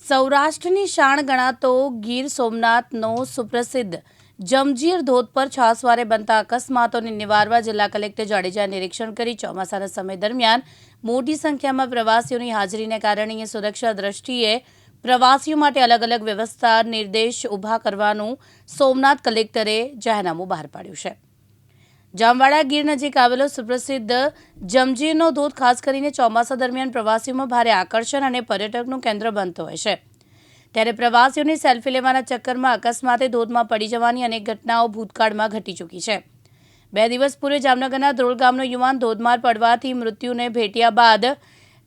સૌરાષ્ટ્રની શાણ ગણાતો ગીર સોમનાથનો સુપ્રસિદ્ધ જમજીર ધોધ પર છાસવારે બનતા અકસ્માતોને નિવારવા જિલ્લા કલેક્ટર જાડેજાએ નિરીક્ષણ કરી ચોમાસાના સમય દરમિયાન મોટી સંખ્યામાં પ્રવાસીઓની હાજરીને કારણે અહીં સુરક્ષા દ્રષ્ટિએ પ્રવાસીઓ માટે અલગ અલગ વ્યવસ્થા નિર્દેશ ઊભા કરવાનું સોમનાથ કલેક્ટરે જાહેરનામું બહાર પાડ્યું છે। જામવાડા ગીર નજીક આવેલો સુપ્રસિદ્ધ જમજીરનો ધોધ ખાસ કરીને ચોમાસા દરમિયાન પ્રવાસીઓમાં ભારે આકર્ષણ અને પર્યટકનું કેન્દ્ર બનતો હોય છે। ત્યારે પ્રવાસીઓની સેલ્ફી લેવાના ચક્કરમાં અકસ્માતે ધોધમાં પડી જવાની અનેક ઘટનાઓ ભૂતકાળમાં ઘટી ચૂકી છે। 2 દિવસ પૂર્વે જામનગરના ધ્રોળ ગામનો યુવાન ધોધમાર પડવાથી મૃત્યુને ભેટ્યા બાદ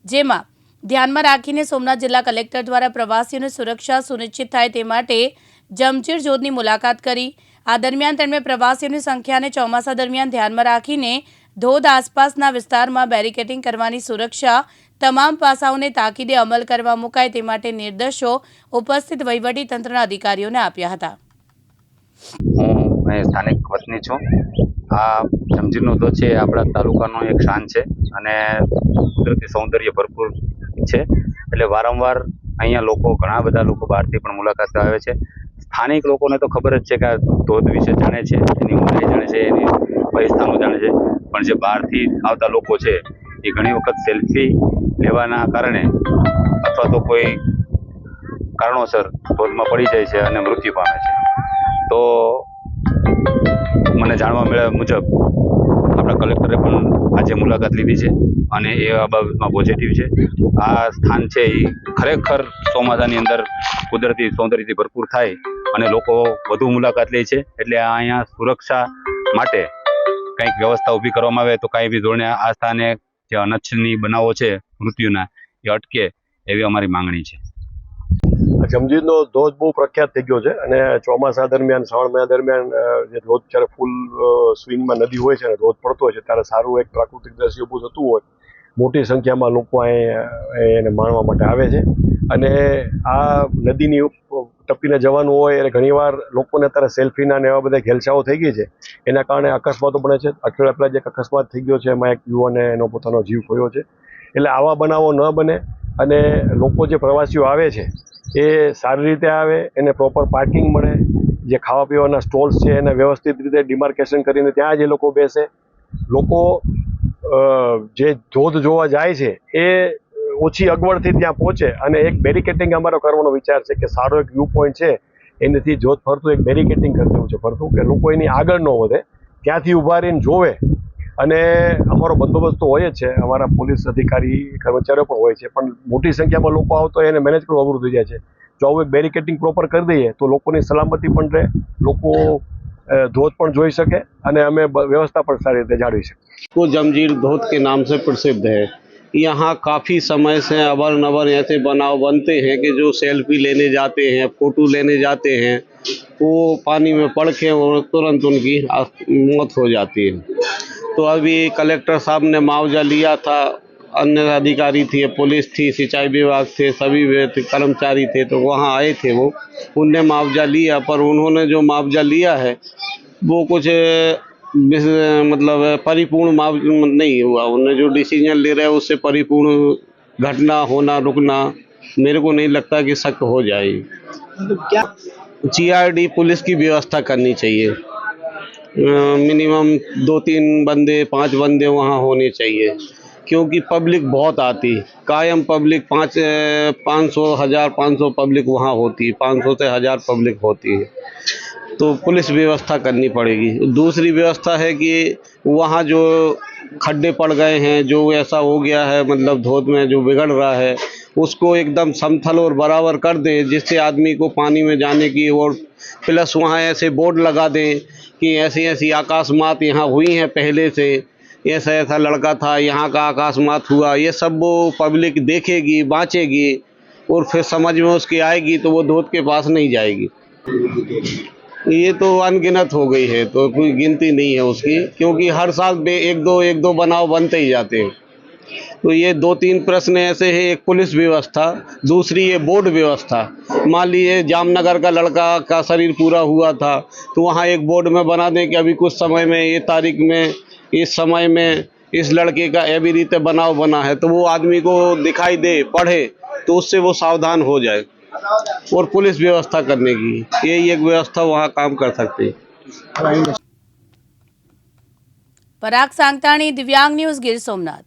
જેમાં ધ્યાનમાં રાખીને સોમનાથ જિલ્લા કલેક્ટર દ્વારા પ્રવાસીઓની સુરક્ષા સુનિશ્ચિત થાય તે માટે જમજીર ધોધની મુલાકાત કરી। આ દરમિયાન તેમણે પ્રવાસીઓની સંખ્યાને ચોમાસા દરમિયાન ધ્યાનમાં રાખીને ધોધ આસપાસના વિસ્તારમાં બેરિકેડિંગ કરવાની સુરક્ષા તમામ પાસાઓને તાકીદે અમલ કરવા મુકાય તે માટે નિર્દેશો ઉપસ્થિત વહીવટી તંત્રના અધિકારીઓને આપ્યા હતા। હું સ્થાનિક વતની છું। આ જમજીરનો ધોધ છે આપણા તાલુકાનો એક શાન છે અને કુદરતી સૌંદર્ય ભરપૂર છે। એટલે વારંવાર અહીંયા લોકો ઘણા બધા લોકો બહારથી પણ મુલાકાત આવે છે। સ્થાનિક લોકોને તો ખબર જ છે કે આ ધોધ વિશે જાણે છે, એની ઊંડાઈ જાણે છે, એની પરિસ્થિતિઓ જાણે છે, પણ જે બહારથી આવતા લોકો છે એ ઘણી વખત સેલ્ફી લેવાના કારણે અથવા તો કોઈ કારણોસર ધોધમાં પડી જાય છે અને મૃત્યુ પામે છે। તો મને જાણવા મળ્યા મુજબ આપણા કલેક્ટરે પણ આજે મુલાકાત લીધી છે અને એ આ બાબતમાં પોઝિટિવ છે। આ સ્થાન છે એ ખરેખર ચોમાસાની અંદર કુદરતી સૌંદર્યથી ભરપૂર થાય અને લોકો વધુ મુલાકાત લે છે। એટલે અહીંયા સુરક્ષા માટે કંઈક વ્યવસ્થા ઊભી કરવામાં આવે તો કાંઈ બી ધોરણે આ સ્થાને જે અનચ્છનીય બનાવો છે મૃત્યુના એ અટકે એવી અમારી માંગણી છે। જમજીરનો ધોધ બહુ પ્રખ્યાત થઈ ગયો છે અને ચોમાસા દરમિયાન શ્રાવણ મહિના દરમિયાન જે ધોધ જ્યારે ફૂલ સ્વિંગમાં નદી હોય છે અને ધોધ પડતો હોય છે ત્યારે સારું એક પ્રાકૃતિક દ્રશ્ય ઊભું થતું હોય, મોટી સંખ્યામાં લોકો અહીં એને માણવા માટે આવે છે અને આ નદીની ટપીને જવાનું હોય એટલે ઘણીવાર લોકોને અત્યારે સેલ્ફીના ને એવા બધા ઘેલછાઓ થઈ ગઈ છે, એના કારણે અકસ્માતો બને છે। અઠવાડિયા પહેલાં જે એક અકસ્માત થઈ ગયો છે એમાં એક યુવાને એનો પોતાનો જીવ ખોયો છે। એટલે આવા બનાવો ન બને અને લોકો જે પ્રવાસીઓ આવે છે એ સારી રીતે આવે, એને પ્રોપર પાર્કિંગ મળે, જે ખાવા પીવાના સ્ટોલ્સ છે એને વ્યવસ્થિત રીતે ડિમાર્કેશન કરીને ત્યાં જ એ લોકો બેસે। લોકો જે ધોધ જોવા જાય છે એ ઓછી અગવડથી ત્યાં પહોંચે અને એક બેરિકેટિંગ અમારો કરવાનો વિચાર છે કે સારો એક વ્યૂ પોઈન્ટ છે એનાથી ધોધ ફરતું એક બેરિકેટિંગ કરી દેવું છે ફરતું, કે લોકો એની આગળ ન વધે, ત્યાંથી ઊભા રહીને જોવે। અને અમારો બંદોબસ્ત તો હોય જ છે, અમારા પોલીસ અધિકારી કર્મચારીઓ પણ હોય છે, પણ મોટી સંખ્યામાં લોકો આવતો એને મેનેજ કરવું અઘરું થઈ જાય છે। જો આવું એક બેરિકેટિંગ પ્રોપર કરી દઈએ તો લોકોની સલામતી પણ રહે, લોકો ધોધ પણ જોઈ શકે અને અમે વ્યવસ્થા પણ સારી રીતે જાળવી શકીએ। वो जमजीर धोध के नाम से प्रसिद्ध है। यहाँ काफ़ी समय से अवर नवर ऐसे बनाव बनते हैं कि जो सेल्फी लेने जाते हैं, फ़ोटो लेने जाते हैं, वो पानी में पड़ के और तुरंत उनकी मौत हो जाती है। तो अभी कलेक्टर साहब ने मुआवजा लिया था, अन्य अधिकारी थे, पुलिस थी, सिंचाई विभाग थे, सभी कर्मचारी थे, तो वहाँ आए थे वो, उनने मुआवजा लिया, पर उन्होंने जो मुआवजा लिया है वो कुछ मतलब परिपूर्ण मुआवजा नहीं हुआ। उन्होंने जो डिसीजन ले रहे हैं उससे परिपूर्ण घटना होना रुकना मेरे को नहीं लगता कि शक हो जाएगी। तो क्या GRD पुलिस की व्यवस्था करनी चाहिए, मिनिमम 2-3 बंदे 5 बंदे वहाँ होने चाहिए, क्योंकि पब्लिक बहुत आती, कायम पब्लिक 500 1000 500 पब्लिक वहाँ होती है, 500 से 1000 पब्लिक होती है, तो पुलिस व्यवस्था करनी पड़ेगी। दूसरी व्यवस्था है कि वहाँ जो खड्डे पड़ गए हैं, जो ऐसा हो गया है, मतलब धोध में जो बिगड़ रहा है उसको एकदम समतल और बराबर कर दें, जिससे आदमी को पानी में जाने की, और प्लस वहाँ ऐसे बोर्ड लगा दें कि ऐसी ऐसी अकस्मात यहाँ हुई हैं पहले से, ऐसा ऐसा लड़का था, यहाँ का अकस्मात हुआ, ये सब वो पब्लिक देखेगी, बाँचेगी और फिर समझ में उसकी आएगी तो वो धोध के पास नहीं जाएगी। ये तो अनगिनत हो गई है, तो कोई गिनती नहीं है उसकी, क्योंकि हर साल एक दो बनाव बनते ही जाते हैं। तो ये 2-3 प्रश्न ऐसे हैं, एक पुलिस व्यवस्था, दूसरी ये बोर्ड व्यवस्था। मान लीजिए जामनगर का लड़का का शरीर पूरा हुआ था तो वहाँ एक बोर्ड में बना दें कि अभी कुछ समय में ये तारीख में इस समय में इस लड़के का एवी रीते बनाव बना है, तो वो आदमी को दिखाई दे, पढ़े, तो उससे वो सावधान हो जाए। और पुलिस व्यवस्था करने की, यही एक व्यवस्था वहाँ काम कर सकती है। પરાગ સાંગતાણી, દિવ્યાંગ ન્યૂઝ, ગીર સોમનાથ।